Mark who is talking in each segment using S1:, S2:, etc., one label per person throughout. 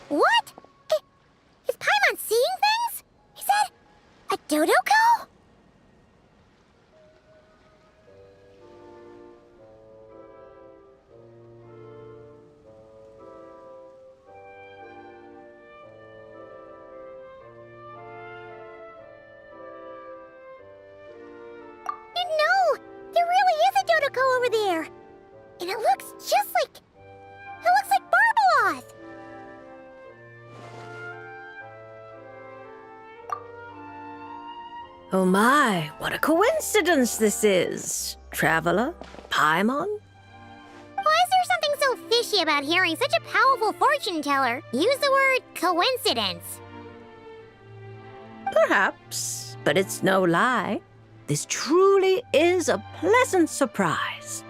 S1: What? Is Paimon seeing things? Is that a Dodoko? No, there really is a Dodoko over there. And it looks just like... It looks like Barbaloth!
S2: Oh my, what a coincidence this is. Traveler? Paimon?
S1: Why is there something so fishy about hearing such a powerful fortune teller use the word coincidence?
S2: Perhaps, but it's no lie. This truly is a pleasant surprise.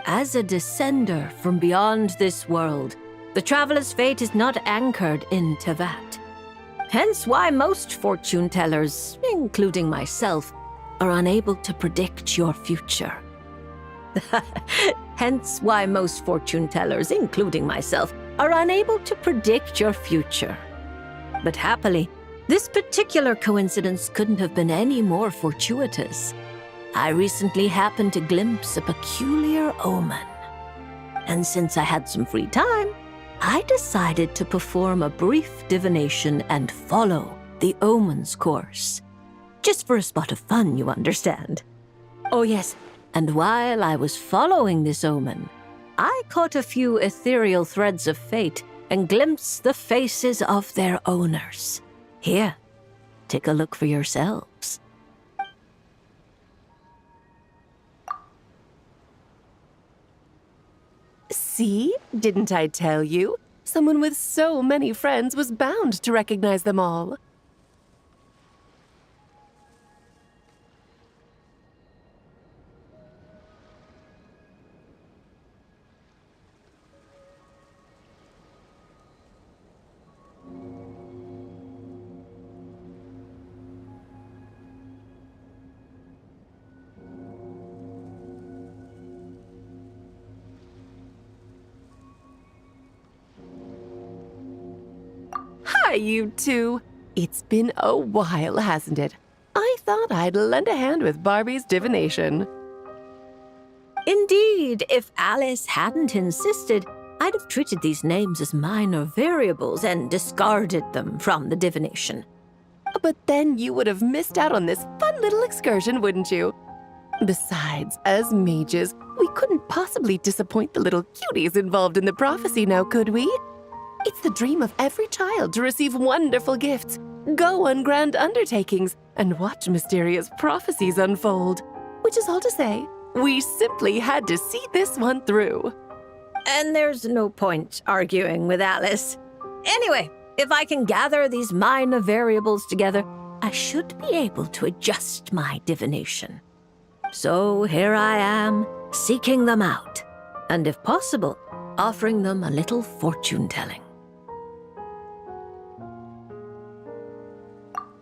S2: As a descender from beyond this world, the traveler's fate is not anchored in Teyvat. Hence why most fortune tellers, including myself, are unable to predict your future. Hence why most fortune tellers, including myself, are unable to predict your future. But happily, this particular coincidence couldn't have been any more fortuitous. I recently happened to glimpse a peculiar omen. And since I had some free time, I decided to perform a brief divination and follow the omen's course. Just for a spot of fun, you understand. Oh yes, and while I was following this omen, I caught a few ethereal threads of fate and glimpsed the faces of their owners. Here, take a look for yourselves.
S3: See? Didn't I tell you? Someone with so many friends was bound to recognize them all. Hi, you two. It's been a while, hasn't it? I thought I'd lend a hand with Barbie's divination.
S2: Indeed, if Alice hadn't insisted, I'd have treated these names as minor variables and discarded them from the divination.
S3: But then you would have missed out on this fun little excursion, wouldn't you? Besides, as mages, we couldn't possibly disappoint the little cuties involved in the prophecy now, could we? It's the dream of every child to receive wonderful gifts, go on grand undertakings, and watch mysterious prophecies unfold. Which is all to say, we simply had to see this one through.
S2: And there's no point arguing with Alice. Anyway, if I can gather these minor variables together, I should be able to adjust my divination. So here I am, seeking them out, and if possible, offering them a little fortune-telling.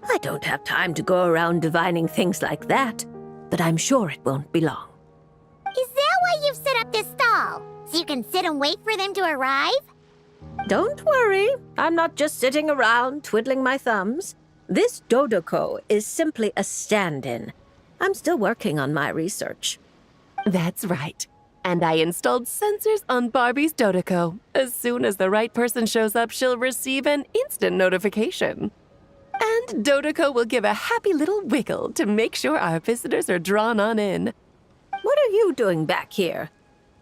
S2: I don't have time to go around divining things like that, but I'm sure it won't be long.
S1: Is that why you've set up this stall? So you can sit and wait for them to arrive?
S2: Don't worry, I'm not just sitting around twiddling my thumbs. This Dodoko is simply a stand-in. I'm still working on my research.
S3: That's right. And I installed sensors on Barbie's Dodoko. As soon as the right person shows up, she'll receive an instant notification. And Dodoko will give a happy little wiggle to make sure our visitors are drawn on in.
S2: What are you doing back here?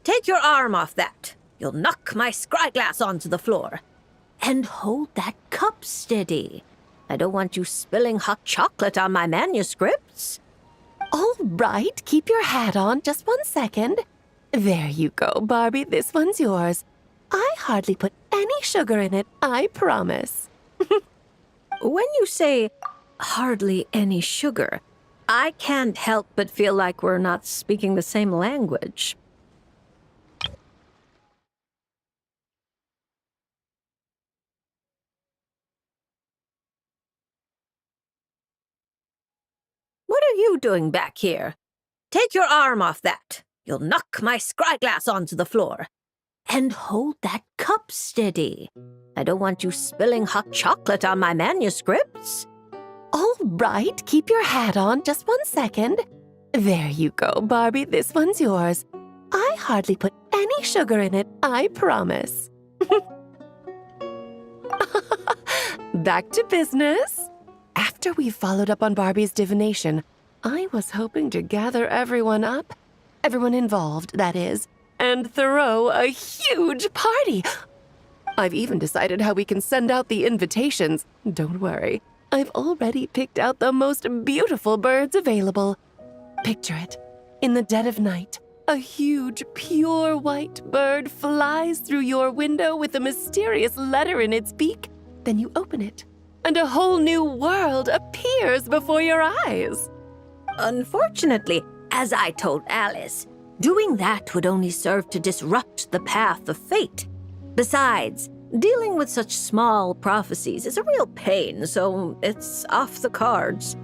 S2: Take your arm off that. you'll knock my scryglass onto the floor. And hold that cup steady. I don't want you spilling hot chocolate on my manuscripts.
S3: All right, keep your hat on. Just 1 second. There you go, Barbie. This one's yours. I hardly put any sugar in it, I promise.
S2: When you say hardly any sugar, I can't help but feel like we're not speaking the same language. What are you doing back here? Take your arm off that. You'll knock my scryglass onto the floor. And hold that cup steady. I don't want you spilling hot chocolate on my manuscripts.
S3: All right, keep your hat on. Just 1 second. There you go, Barbie. This one's yours. I hardly put any sugar in it, I promise. Back to business. After we followed up on Barbie's divination, I was hoping to gather everyone involved, that is, and throw a huge party. I've even decided how we can send out the invitations. Don't worry, I've already picked out the most beautiful birds available. Picture it. In the dead of night, a huge, pure white bird flies through your window with a mysterious letter in its beak. Then you open it, and a whole new world appears before your eyes.
S2: Unfortunately, as I told Alice, doing that would only serve to disrupt the path of fate. Besides, dealing with such small prophecies is a real pain, so it's off the cards.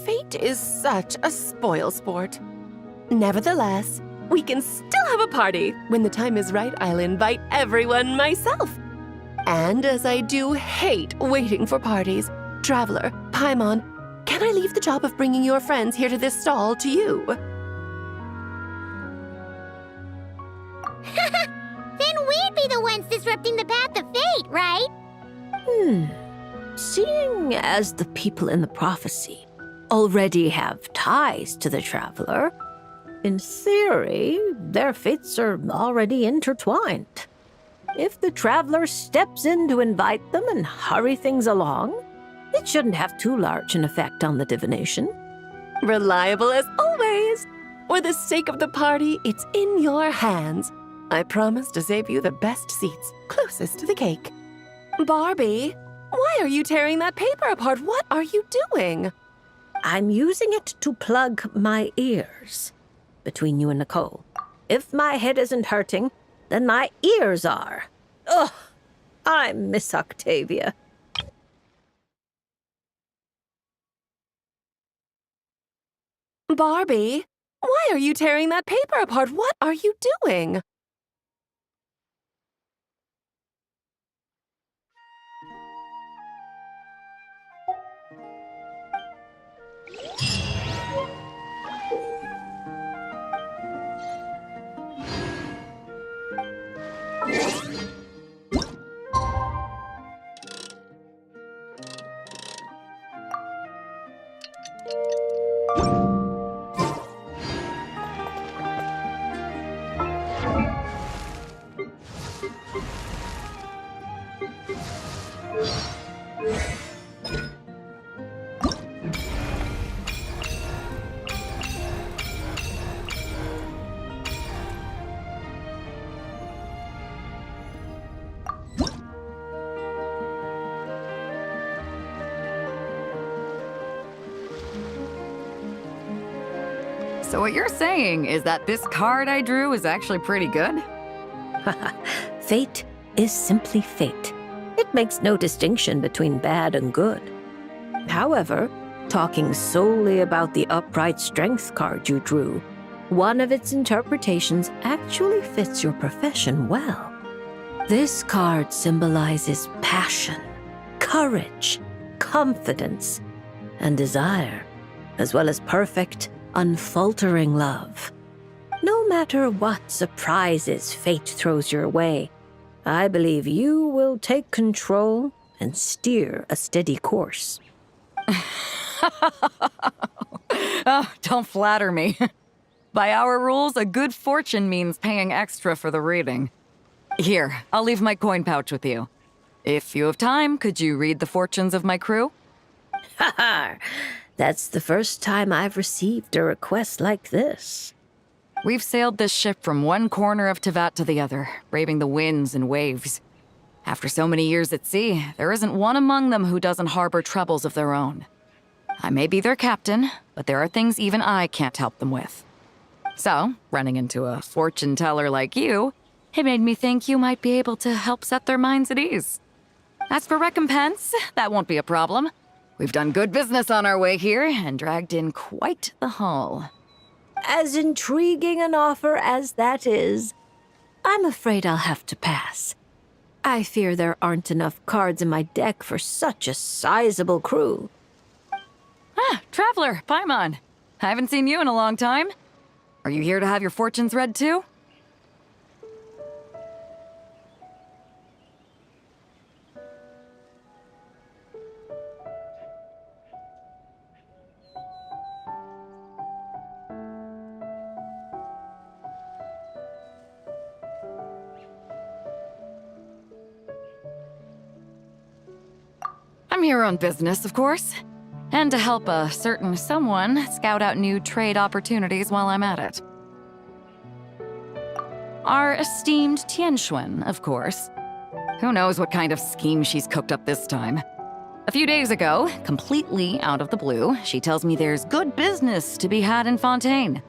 S3: Fate is such a spoilsport. Nevertheless, we can still have a party. When the time is right, I'll invite everyone myself. And as I do hate waiting for parties, Traveler, Paimon, can I leave the job of bringing your friends here to this stall to you?
S1: Then we'd be the ones disrupting the path of fate, right?
S2: Seeing as the people in the prophecy already have ties to the Traveler, in theory, their fates are already intertwined. If the Traveler steps in to invite them and hurry things along, it shouldn't have too large an effect on the divination.
S3: Reliable as always. For the sake of the party, it's in your hands. I promise to save you the best seats, closest to the cake. Barbie, why are you tearing that paper apart? What are you doing?
S2: I'm using it to plug my ears. Between you and Nicole, if my head isn't hurting, then my ears are. Ugh, I miss Octavia.
S3: Barbie, why are you tearing that paper apart? What are you doing?
S4: So what you're saying is that this card I drew is actually pretty good?
S2: Fate is simply fate. It makes no distinction between bad and good. However, talking solely about the upright strength card you drew, one of its interpretations actually fits your profession well. This card symbolizes passion, courage, confidence, and desire, as well as perfect, unfaltering love. No matter what surprises fate throws your way, I believe you will take control and steer a steady course.
S4: Oh, don't flatter me. By our rules, a good fortune means paying extra for the reading. Here, I'll leave my coin pouch with you. If you have time, could you read the fortunes of my crew?
S2: Haha, that's the first time I've received a request like this.
S4: We've sailed this ship from one corner of Tevat to the other, braving the winds and waves. After so many years at sea, there isn't one among them who doesn't harbor troubles of their own. I may be their captain, but there are things even I can't help them with. So, running into a fortune teller like you, it made me think you might be able to help set their minds at ease. As for recompense, that won't be a problem. We've done good business on our way here and dragged in quite the haul.
S2: As intriguing an offer as that is, I'm afraid I'll have to pass. I fear there aren't enough cards in my deck for such a sizable crew.
S4: Traveler, Paimon. I haven't seen you in a long time. Are you here to have your fortunes read too? I'm here on business, of course. And to help a certain someone scout out new trade opportunities while I'm at it. Our esteemed Tianxuan, of course. Who knows what kind of scheme she's cooked up this time. A few days ago, completely out of the blue, she tells me there's good business to be had in Fontaine.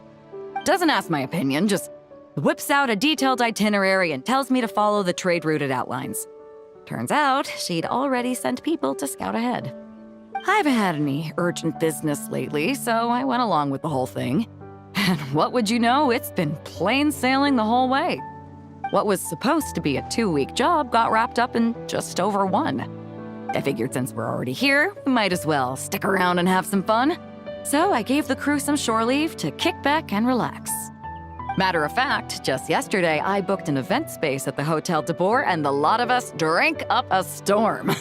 S4: Doesn't ask my opinion, just whips out a detailed itinerary and tells me to follow the trade route it outlines. Turns out, she'd already sent people to scout ahead. I haven't had any urgent business lately, so I went along with the whole thing. And what would you know, it's been plain sailing the whole way. What was supposed to be a 2-week job got wrapped up in just over 1. I figured since we're already here, we might as well stick around and have some fun. So I gave the crew some shore leave to kick back and relax. Matter of fact, just yesterday I booked an event space at the Hotel de Boer and the lot of us drank up a storm.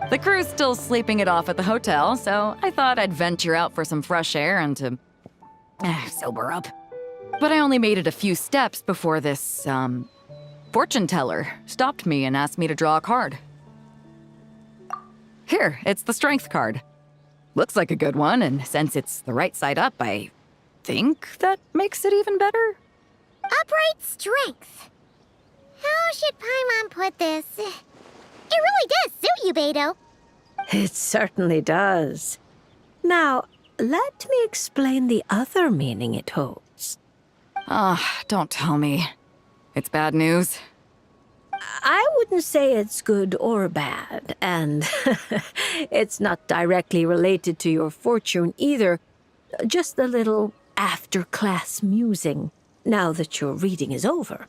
S4: The crew's still sleeping it off at the hotel, so I thought I'd venture out for some fresh air and to sober up. But I only made it a few steps before this, fortune teller stopped me and asked me to draw a card. Here, it's the strength card. Looks like a good one, and since it's the right side up, I think that makes it even better.
S1: Upright strength. How should Paimon put this? It really does suit you, Beidou.
S2: It certainly does. Now, let me explain the other meaning it holds.
S4: Don't tell me. It's bad news.
S2: I wouldn't say it's good or bad, and it's not directly related to your fortune either. Just a little after-class musing, now that your reading is over.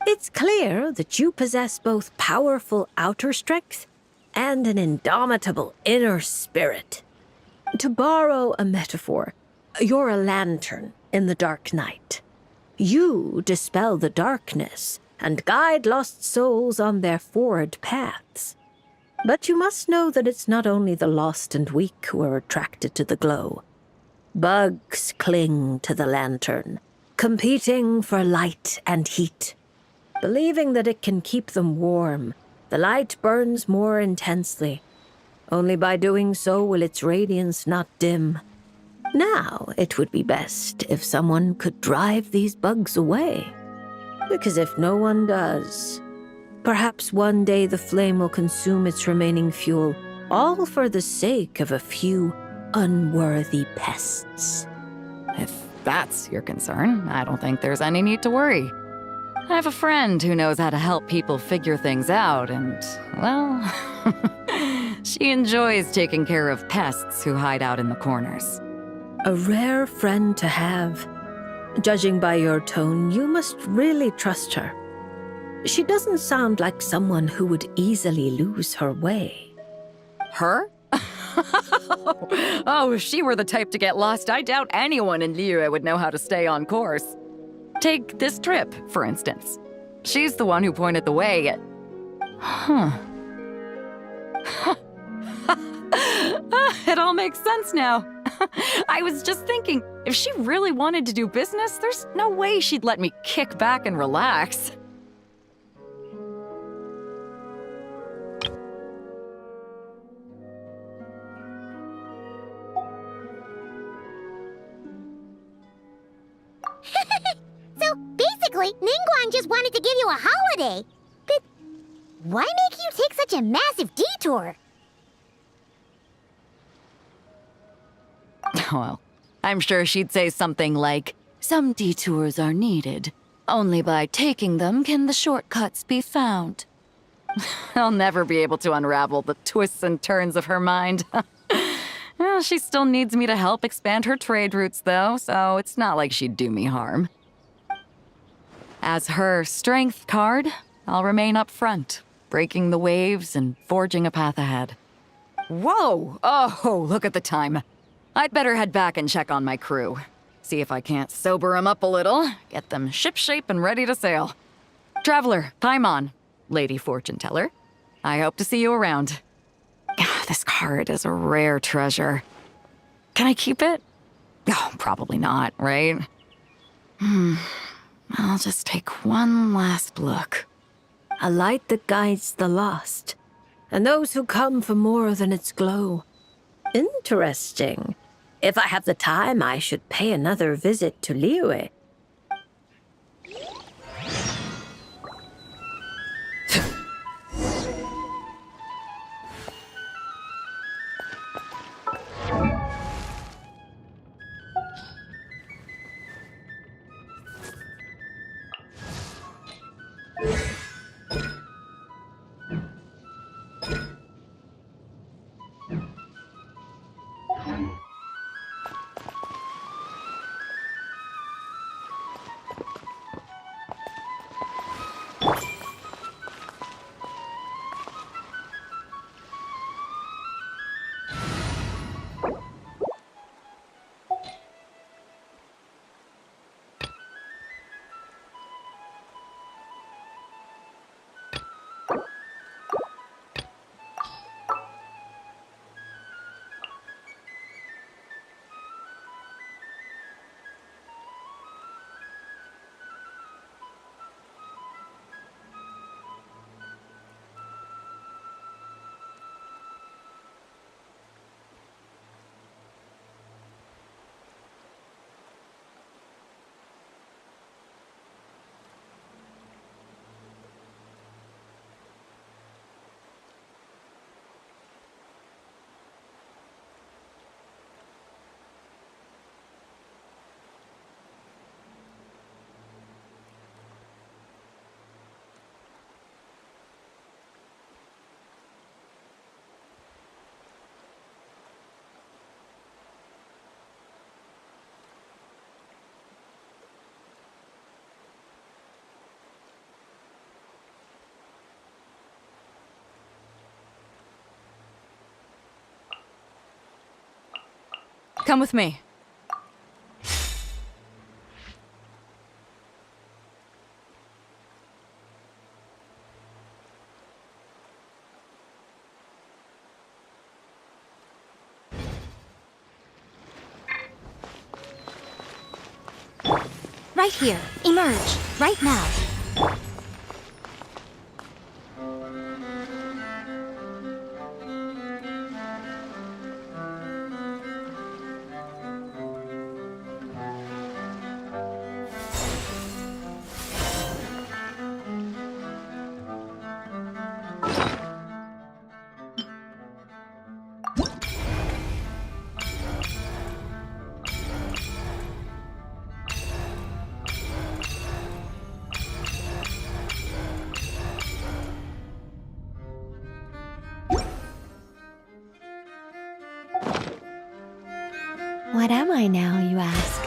S2: It's clear that you possess both powerful outer strength and an indomitable inner spirit. To borrow a metaphor, you're a lantern in the dark night. You dispel the darkness and guide lost souls on their forward paths. But you must know that it's not only the lost and weak who are attracted to the glow. Bugs cling to the lantern, competing for light and heat. Believing that it can keep them warm, the light burns more intensely. Only by doing so will its radiance not dim. Now, it would be best if someone could drive these bugs away. Because if no one does, perhaps one day the flame will consume its remaining fuel, all for the sake of a few unworthy pests.
S4: If that's your concern, I don't think there's any need to worry. I have a friend who knows how to help people figure things out, and, well, she enjoys taking care of pests who hide out in the corners.
S2: A rare friend to have. Judging by your tone, you must really trust her. She doesn't sound like someone who would easily lose her way.
S4: Her? Oh, if she were the type to get lost, I doubt anyone in Liyue would know how to stay on course. Take this trip, for instance. She's the one who pointed the way. It all makes sense now. I was just thinking, If she really wanted to do business, there's no way she'd let me kick back and relax.
S1: So basically, Ningguang just wanted to give you a holiday. But why make you take such a massive detour?
S4: Well, I'm sure she'd say something like, "Some detours are needed. Only by taking them can the shortcuts be found." I'll never be able to unravel the twists and turns of her mind. Well, she still needs me to help expand her trade routes, though, so it's not like she'd do me harm. As her strength card, I'll remain up front, breaking the waves and forging a path ahead. Whoa! Oh, look at the time. I'd better head back and check on my crew. See if I can't sober them up a little, get them shipshape and ready to sail. Traveler, Paimon, Lady Fortune Teller, I hope to see you around. This card is a rare treasure. Can I keep it? Oh, probably not, right? I'll just take one last look.
S2: A light that guides the lost, and those who come for more than its glow. Interesting. If I have the time, I should pay another visit to Liyue.
S4: Come with me.
S1: Right here. Emerge. Right now. What am I now, you ask?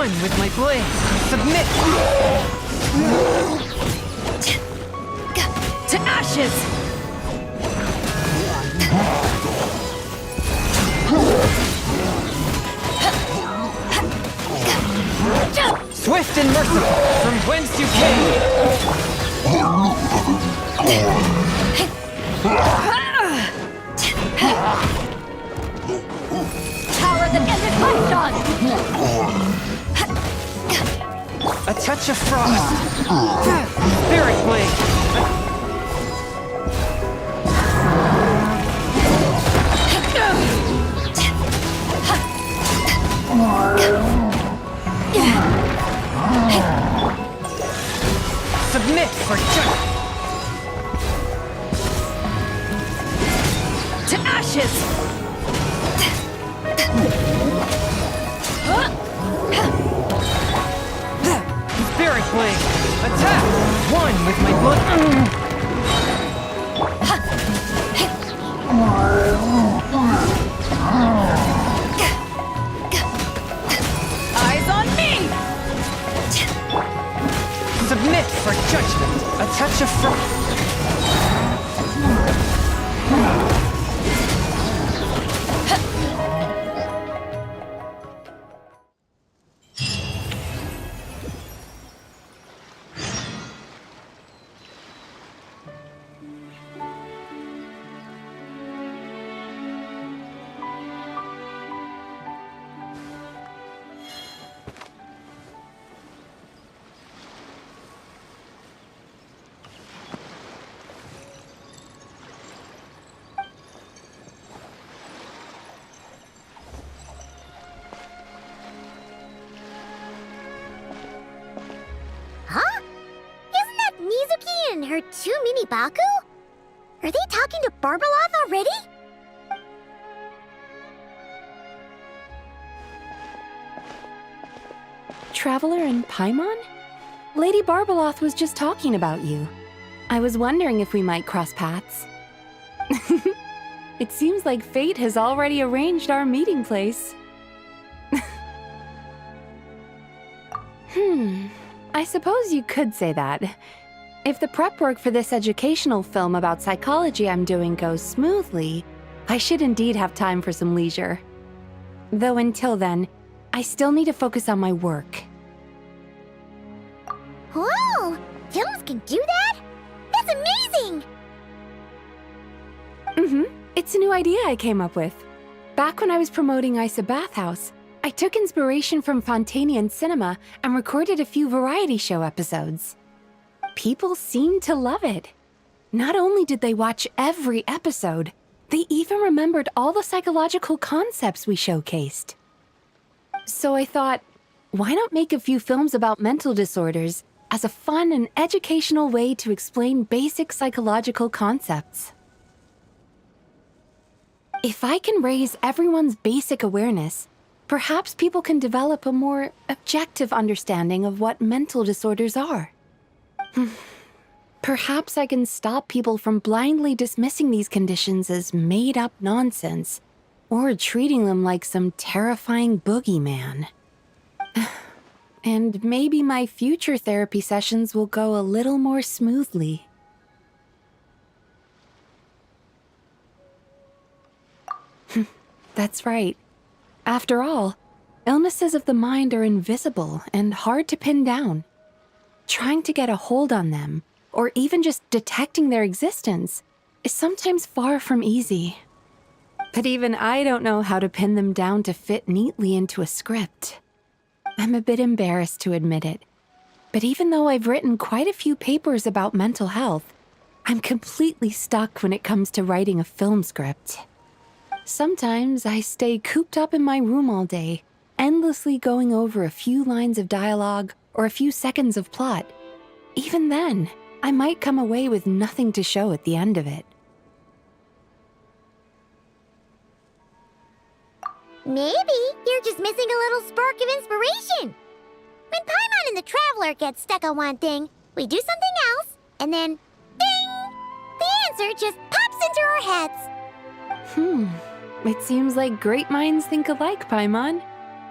S5: One with my blade. Submit!
S4: To ashes!
S5: Swift and merciful, from whence you came!
S1: Power that ended Python!
S5: A touch of frost. Spirit blade. Submit for judgment.
S4: To ashes!
S5: Spirit blade. Attack. One with my blood.
S4: Eyes on me!
S5: Submit for judgment. A touch of frost.
S1: Huh? Isn't that Mizuki and her two mini Baku? Are they talking to Barbaloth already?
S3: Traveler and Paimon? Lady Barbaloth was just talking about you. I was wondering if we might cross paths. It seems like fate has already arranged our meeting place. I suppose you could say that. If the prep work for this educational film about psychology I'm doing goes smoothly, I should indeed have time for some leisure. Though until then, I still need to focus on my work.
S1: Whoa! Films can do that? That's amazing!
S3: It's a new idea I came up with. Back when I was promoting Isa Bathhouse, I took inspiration from Fontanian cinema and recorded a few variety show episodes. People seemed to love it. Not only did they watch every episode, they even remembered all the psychological concepts we showcased. So I thought, why not make a few films about mental disorders as a fun and educational way to explain basic psychological concepts? If I can raise everyone's basic awareness, perhaps people can develop a more objective understanding of what mental disorders are. Perhaps I can stop people from blindly dismissing these conditions as made-up nonsense, or treating them like some terrifying boogeyman. And maybe my future therapy sessions will go a little more smoothly. That's right. After all, illnesses of the mind are invisible and hard to pin down. Trying to get a hold on them, or even just detecting their existence, is sometimes far from easy. But even I don't know how to pin them down to fit neatly into a script. I'm a bit embarrassed to admit it, but even though I've written quite a few papers about mental health, I'm completely stuck when it comes to writing a film script. Sometimes I stay cooped up in my room all day, endlessly going over a few lines of dialogue or a few seconds of plot. Even then, I might come away with nothing to show at the end of it.
S1: Maybe you're just missing a little spark of inspiration. When Paimon and the Traveler get stuck on one thing, we do something else, and then, ding! The answer just pops into our heads.
S3: It seems like great minds think alike, Paimon.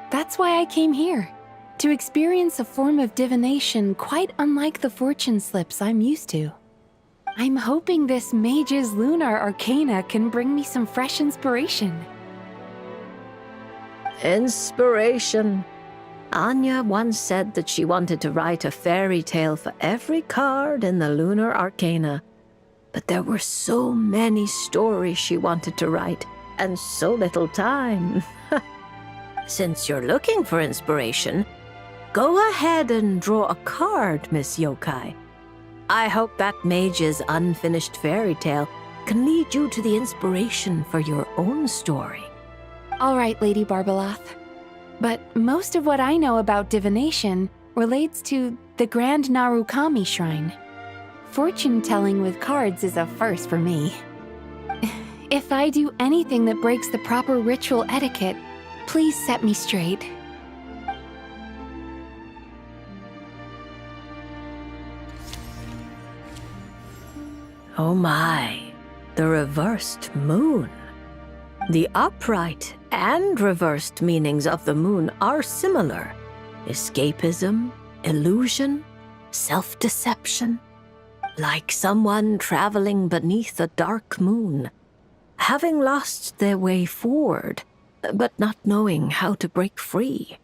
S3: That's why I came here. to experience a form of divination quite unlike the fortune slips I'm used to. I'm hoping this mage's lunar arcana can bring me some fresh inspiration.
S2: Inspiration. Anya once said that she wanted to write a fairy tale for every card in the Lunar Arcana. But there were so many stories she wanted to write, and so little time. Since you're looking for inspiration, go ahead and draw a card, Miss Yokai. I hope that mage's unfinished fairy tale can lead you to the inspiration for your own story.
S3: All right, Lady Barbalath. But most of what I know about divination relates to the Grand Narukami Shrine. Fortune-telling with cards is a first for me. If I do anything that breaks the proper ritual etiquette, please set me straight.
S2: Oh my, the reversed moon. The upright and reversed meanings of the moon are similar. Escapism, illusion, self-deception. Like someone traveling beneath a dark moon, having lost their way forward, but not knowing how to break free.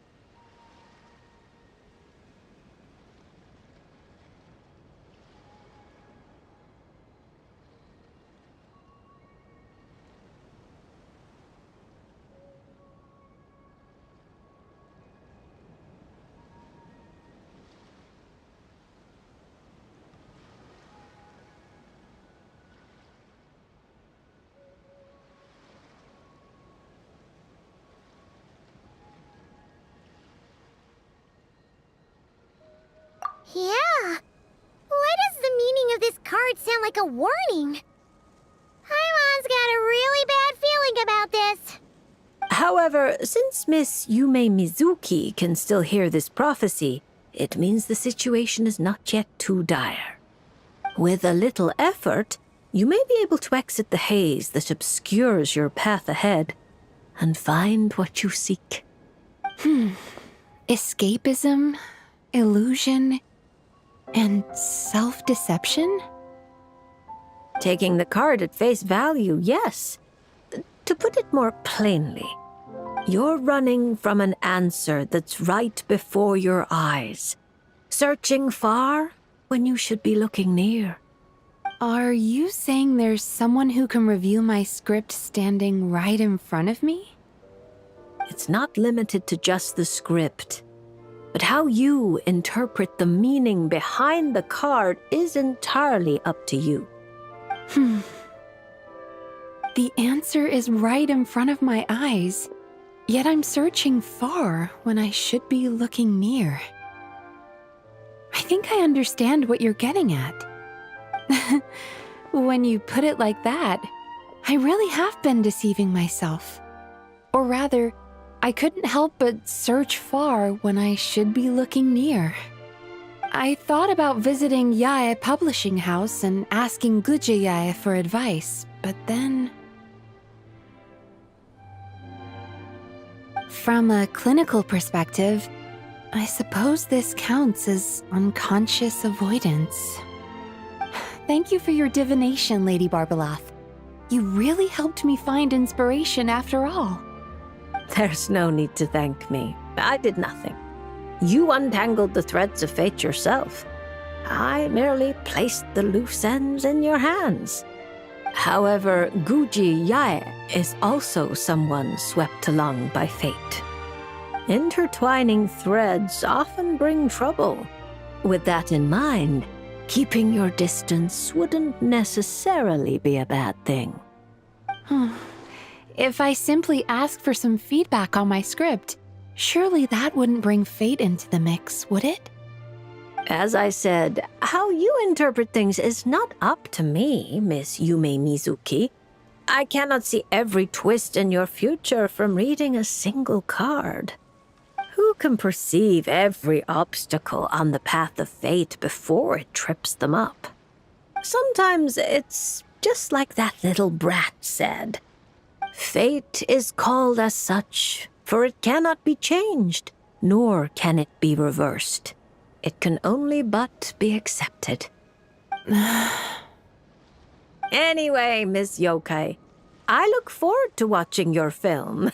S1: Yeah. Why does the meaning of this card sound like a warning? Paimon's got a really bad feeling about this.
S2: However, since Miss Yume Mizuki can still hear this prophecy, it means the situation is not yet too dire. With a little effort, you may be able to exit the haze that obscures your path ahead and find what you seek.
S3: Escapism, illusion, and self-deception?
S2: Taking the card at face value, yes. To put it more plainly, you're running from an answer that's right before your eyes, searching far when you should be looking near.
S3: Are you saying there's someone who can review my script standing right in front of me?
S2: It's not limited to just the script, but how you interpret the meaning behind the card is entirely up to you.
S3: The answer is right in front of my eyes, yet I'm searching far when I should be looking near. I think I understand what you're getting at. When you put it like that, I really have been deceiving myself. Or rather, I couldn't help but search far when I should be looking near. I thought about visiting Yae Publishing House and asking Guja Yae for advice, but then... From a clinical perspective, I suppose this counts as unconscious avoidance. Thank you for your divination, Lady Barbalath. You really helped me find inspiration after all.
S2: There's no need to thank me. I did nothing. You untangled the threads of fate yourself. I merely placed the loose ends in your hands. However, Guji Yae is also someone swept along by fate. Intertwining threads often bring trouble. With that in mind, keeping your distance wouldn't necessarily be a bad thing.
S3: If I simply ask for some feedback on my script, surely that wouldn't bring fate into the mix, would it?
S2: As I said, how you interpret things is not up to me, Miss Yume Mizuki. I cannot see every twist in your future from reading a single card. Who can perceive every obstacle on the path of fate before it trips them up? Sometimes it's just like that little brat said. Fate is called as such, for it cannot be changed, nor can it be reversed. It can only but be accepted. Anyway, Miss Yokai, I look forward to watching your film.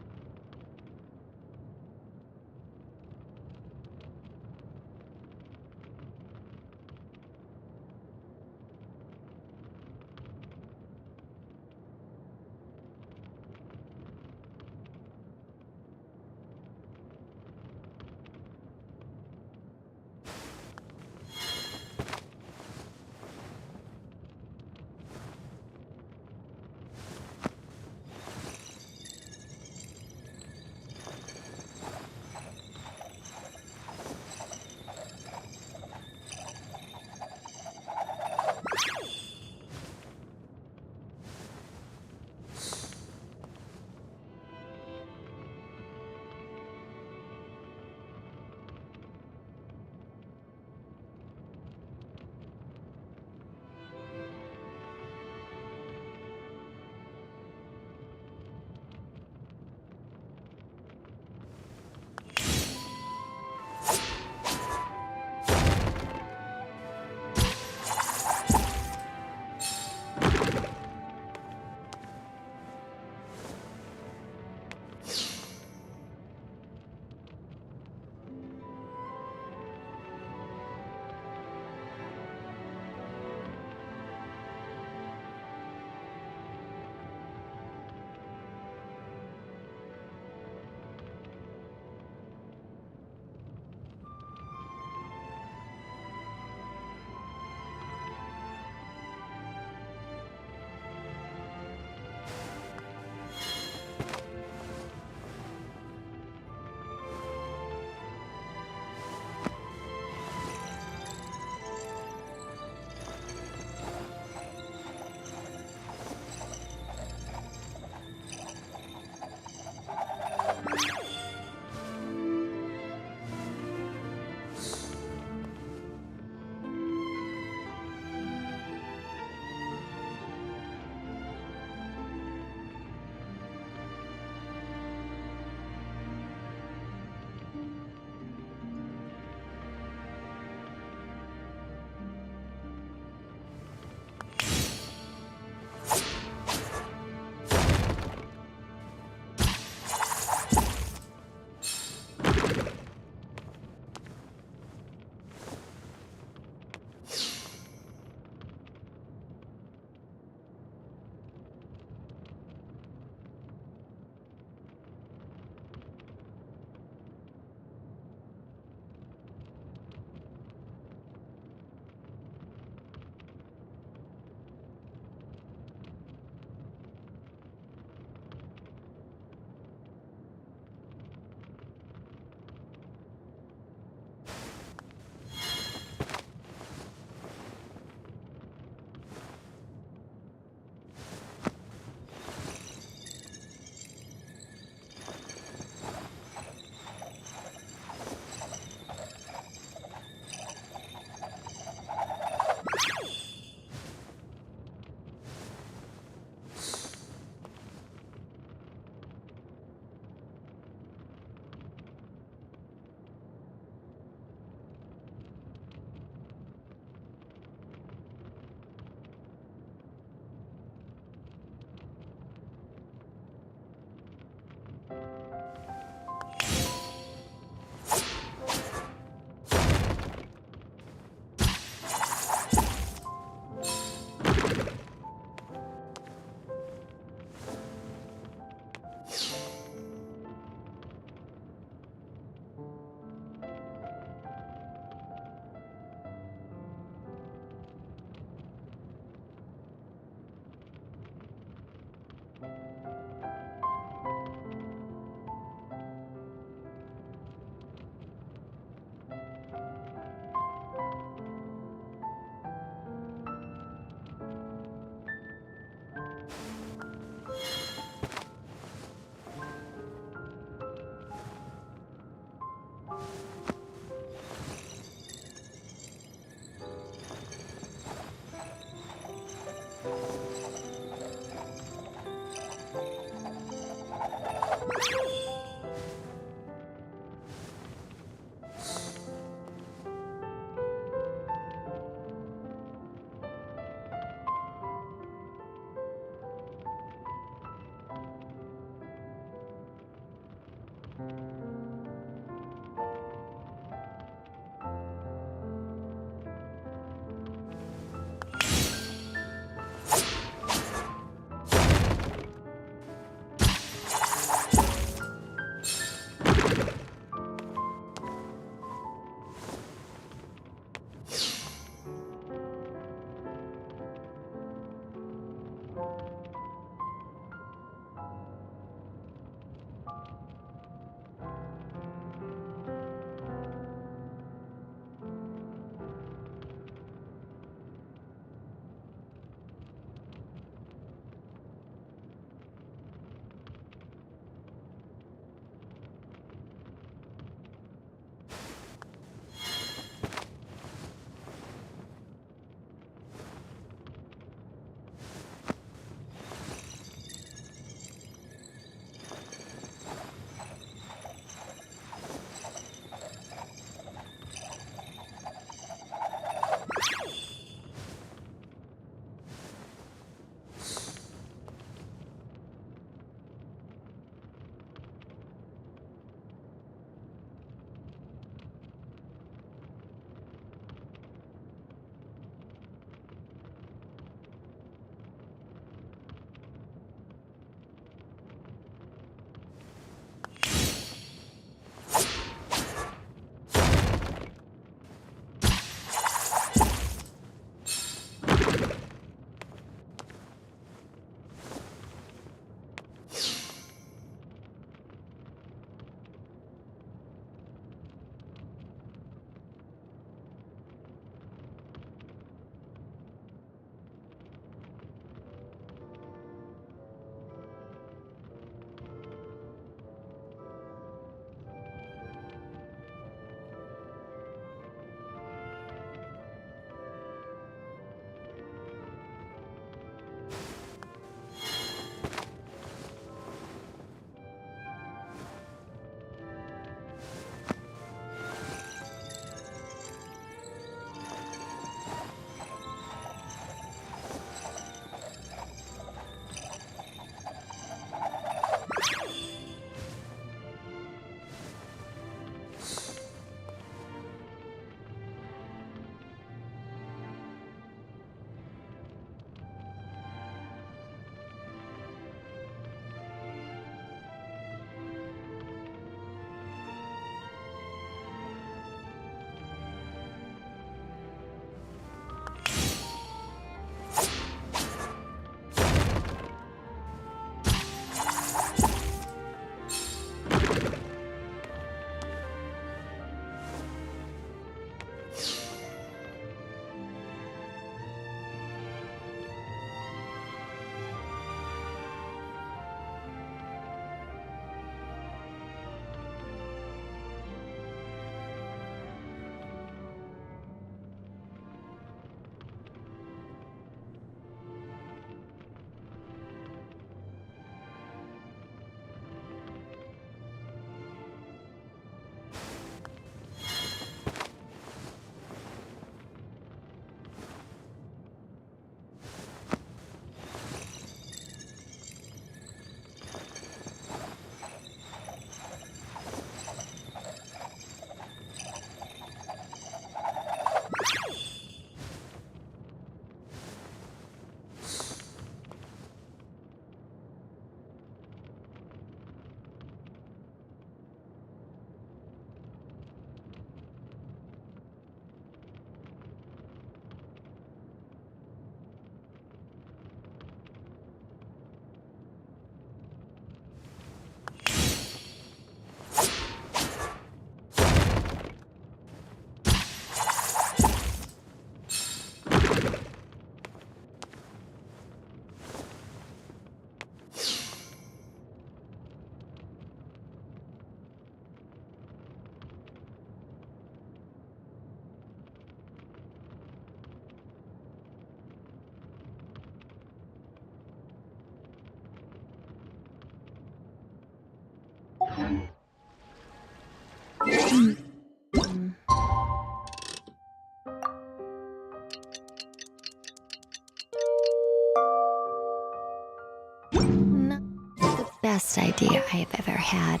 S6: Not the best idea I have ever had.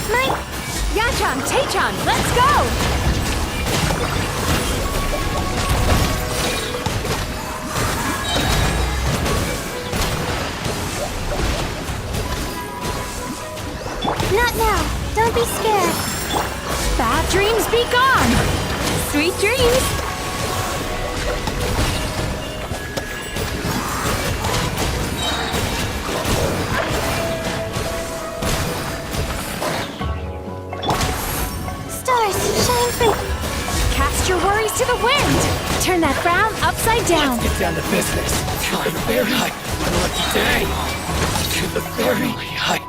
S6: Yachan, Taechan, let's go!
S1: Not now. Don't be scared.
S6: Bad dreams be gone! Sweet dreams!
S1: Stars, shine free.
S6: Cast your worries to the wind! Turn that frown upside down!
S5: Get down to business. To the very unlucky day. To the very high.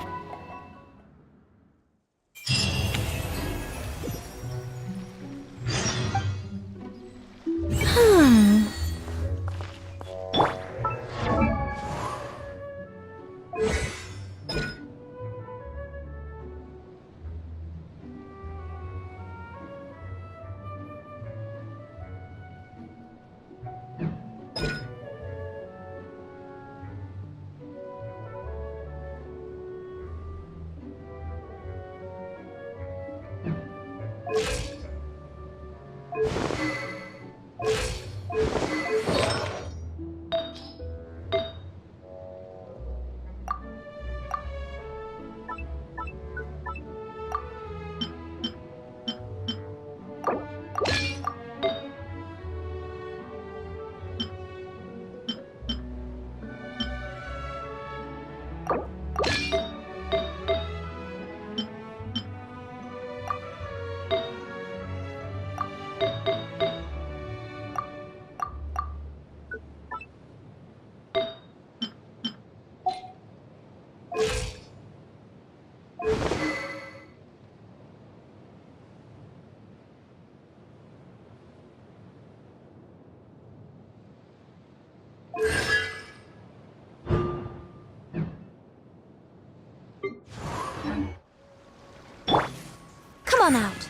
S6: Come on out.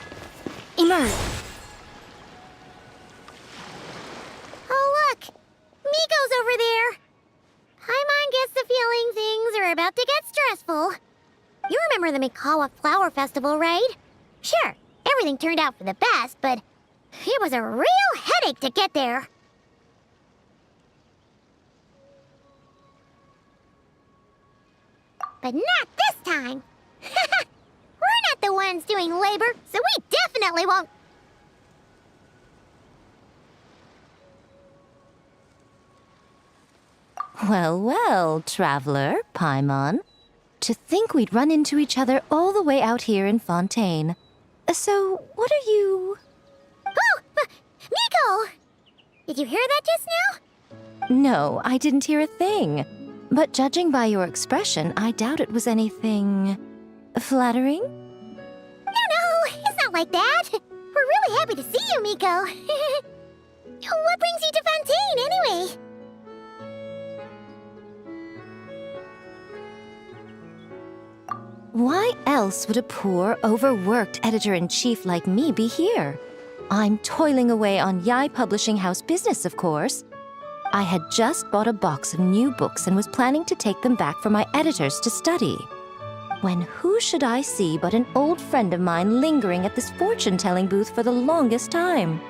S6: Emerge.
S1: Oh, look! Miko's over there! Paimon gets the feeling things are about to get stressful. You remember the Mikawa Flower Festival, right? Sure, everything turned out for the best, but it was a real headache to get there. But not this time! We're not the ones doing labor, so we definitely won't.
S7: Well, well, traveler, Paimon. To think we'd run into each other all the way out here in Fontaine. So, what are you...
S1: Oh! Miko! Did you hear that just now?
S7: No, I didn't hear a thing. But judging by your expression, I doubt it was anything... flattering?
S1: No, it's not like that. We're really happy to see you, Miko. What brings you to Fontaine, anyway?
S7: Why else would a poor, overworked editor-in-chief like me be here? I'm toiling away on Yai Publishing House business, of course. I had just bought a box of new books and was planning to take them back for my editors to study. When who should I see but an old friend of mine lingering at this fortune-telling booth for the longest time?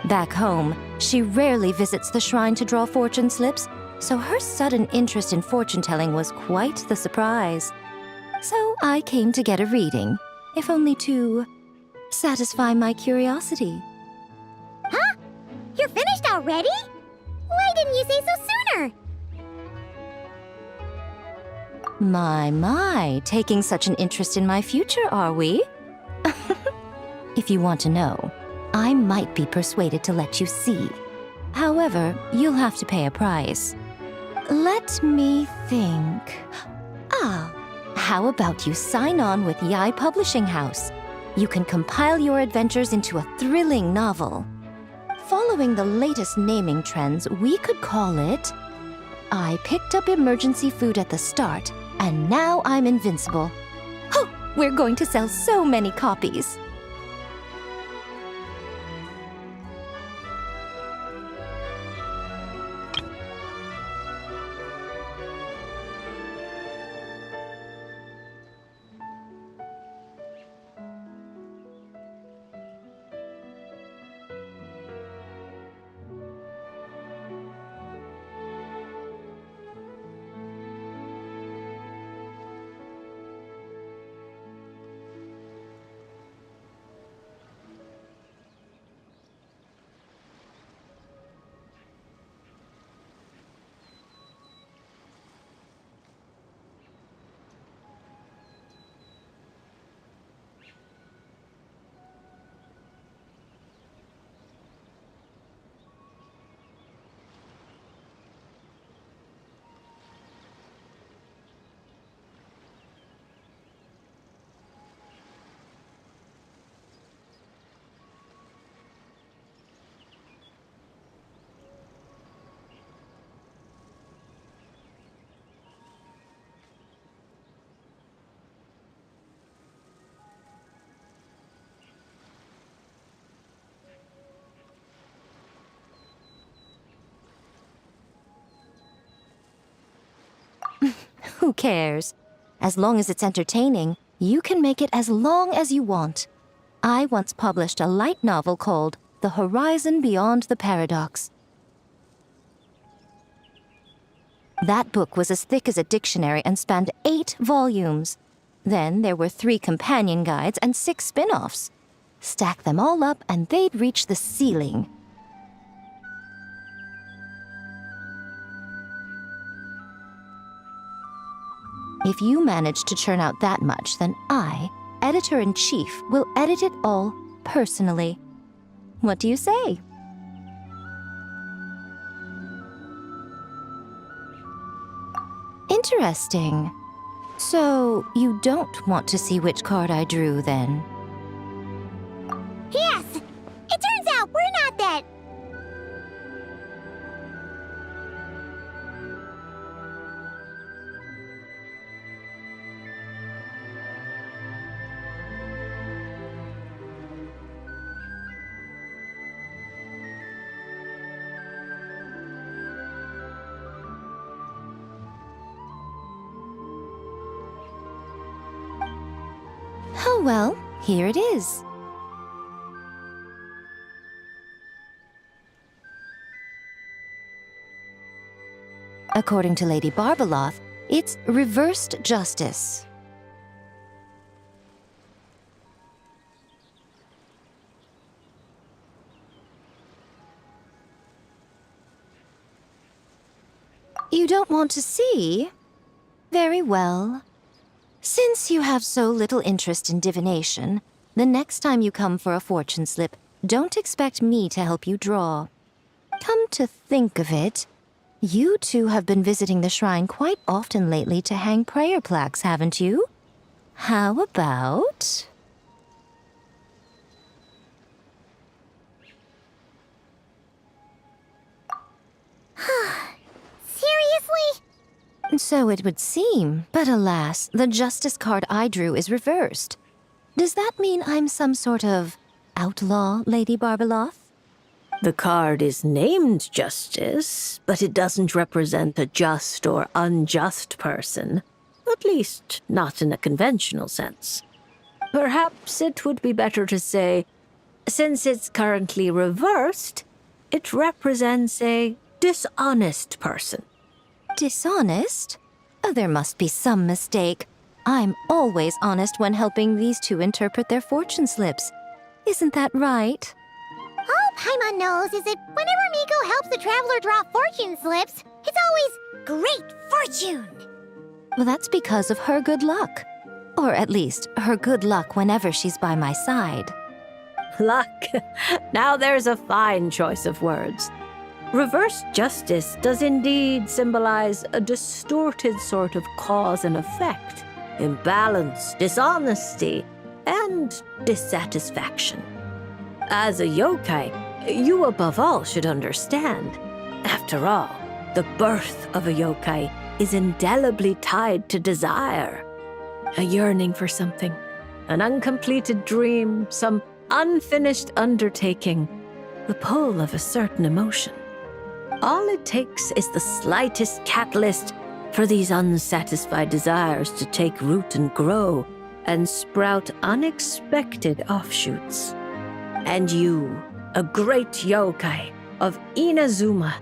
S7: Back home, she rarely visits the shrine to draw fortune slips, so her sudden interest in fortune-telling was quite the surprise. So I came to get a reading, if only to satisfy my curiosity.
S1: Huh? You're finished already? Why didn't you say so sooner?
S7: My, taking such an interest in my future, are we? If you want to know, I might be persuaded to let you see. However, you'll have to pay a price. Let me think. How about you sign on with Yai Publishing House? You can compile your adventures into a thrilling novel. Following the latest naming trends, we could call it... I picked up emergency food at the start, and now I'm invincible. Oh, we're going to sell so many copies. Who cares? As long as it's entertaining, you can make it as long as you want. I once published a light novel called The Horizon Beyond the Paradox. That book was as thick as a dictionary and spanned 8 volumes. Then there were 3 companion guides and 6 spin-offs. Stack them all up and they'd reach the ceiling. If you manage to churn out that much, then I, Editor-in-Chief, will edit it all personally. What do you say? Interesting. So, you don't want to see which card I drew, then?
S1: Yes! It turns out we're not that...
S7: Oh well, here it is. According to Lady Barbeloth, it's reversed justice. You don't want to see? Very well. Since you have so little interest in divination, the next time you come for a fortune slip, don't expect me to help you draw. Come to think of it, you two have been visiting the shrine quite often lately to hang prayer plaques, haven't you? How about...
S1: Seriously?
S7: So it would seem, but alas, the justice card I drew is reversed. Does that mean I'm some sort of outlaw, Lady Barbeloth?
S2: The card is named Justice, but it doesn't represent a just or unjust person. At least, not in a conventional sense. Perhaps it would be better to say, since it's currently reversed, it represents a dishonest person.
S7: Dishonest? Oh, there must be some mistake. I'm always honest when helping these two interpret their fortune slips. Isn't that right?
S1: All Paimon knows is that whenever Miko helps the traveler draw fortune slips, it's always great fortune.
S7: Well, that's because of her good luck. Or at least, her good luck whenever she's by my side.
S2: Luck. Now there's a fine choice of words. Reverse justice does indeed symbolize a distorted sort of cause and effect, imbalance, dishonesty, and dissatisfaction. As a yokai, you above all should understand. After all, the birth of a yokai is indelibly tied to desire. A yearning for something, an uncompleted dream, some unfinished undertaking, the pull of a certain emotion. All it takes is the slightest catalyst for these unsatisfied desires to take root and grow and sprout unexpected offshoots. And you, a great yokai of Inazuma,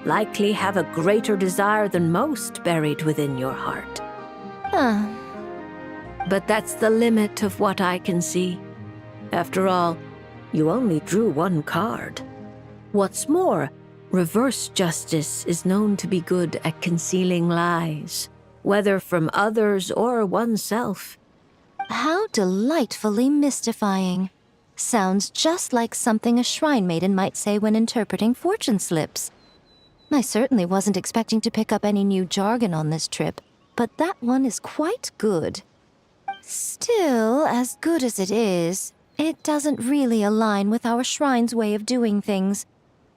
S2: likely have a greater desire than most buried within your heart.
S7: Huh.
S2: But that's the limit of what I can see. After all, you only drew one card. What's more, reverse justice is known to be good at concealing lies, whether from others or oneself.
S7: How delightfully mystifying. Sounds just like something a shrine maiden might say when interpreting fortune slips. I certainly wasn't expecting to pick up any new jargon on this trip, but that one is quite good. Still, as good as it is, it doesn't really align with our shrine's way of doing things.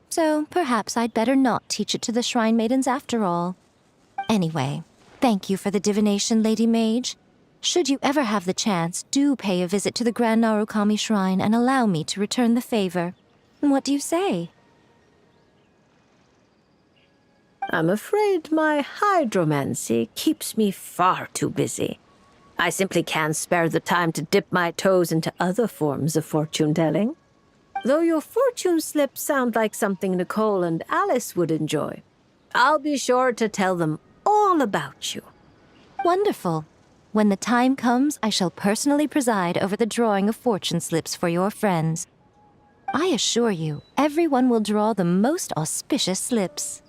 S7: So perhaps I'd better not teach it to the shrine maidens after all. Anyway, thank you for the divination, Lady Mage. Should you ever have the chance, do pay a visit to the Grand Narukami Shrine and allow me to return the favor. What do you say?
S2: I'm afraid my hydromancy keeps me far too busy. I simply can't spare the time to dip my toes into other forms of fortune-telling. Though your fortune slips sound like something Nicole and Alice would enjoy, I'll be sure to tell them all about you.
S7: Wonderful. When the time comes, I shall personally preside over the drawing of fortune slips for your friends. I assure you, everyone will draw the most auspicious slips.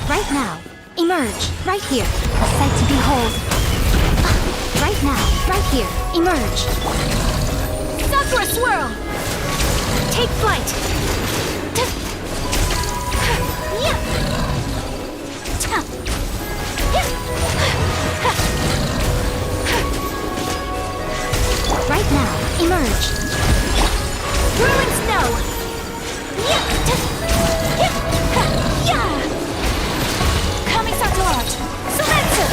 S6: Right now. Emerge. Right here. A sight to behold. Right now. Right here. Emerge. Sakura swirl. Take flight. Right now. Emerge. Whirling snow. Kamisato art. Sometsu.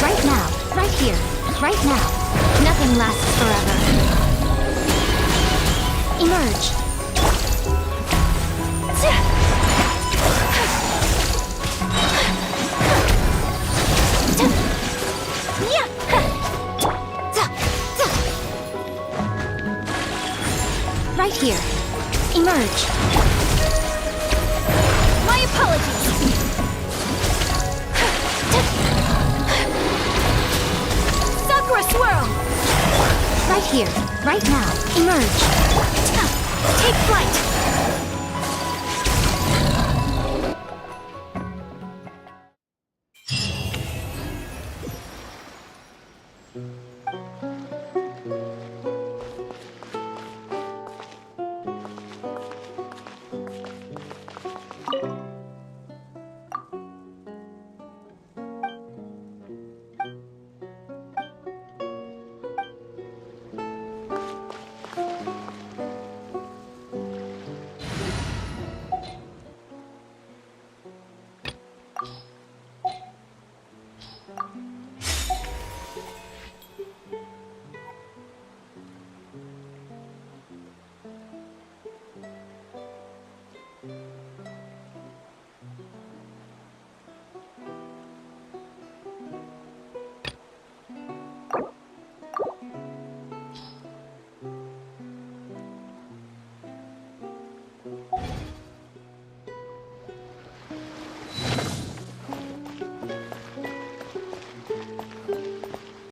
S6: Right now. Right here. Right now. Nothing lasts forever. Emerge. Right here. Emerge. My apologies. Sakura swirl. Right here. Right now. Emerge. Take flight.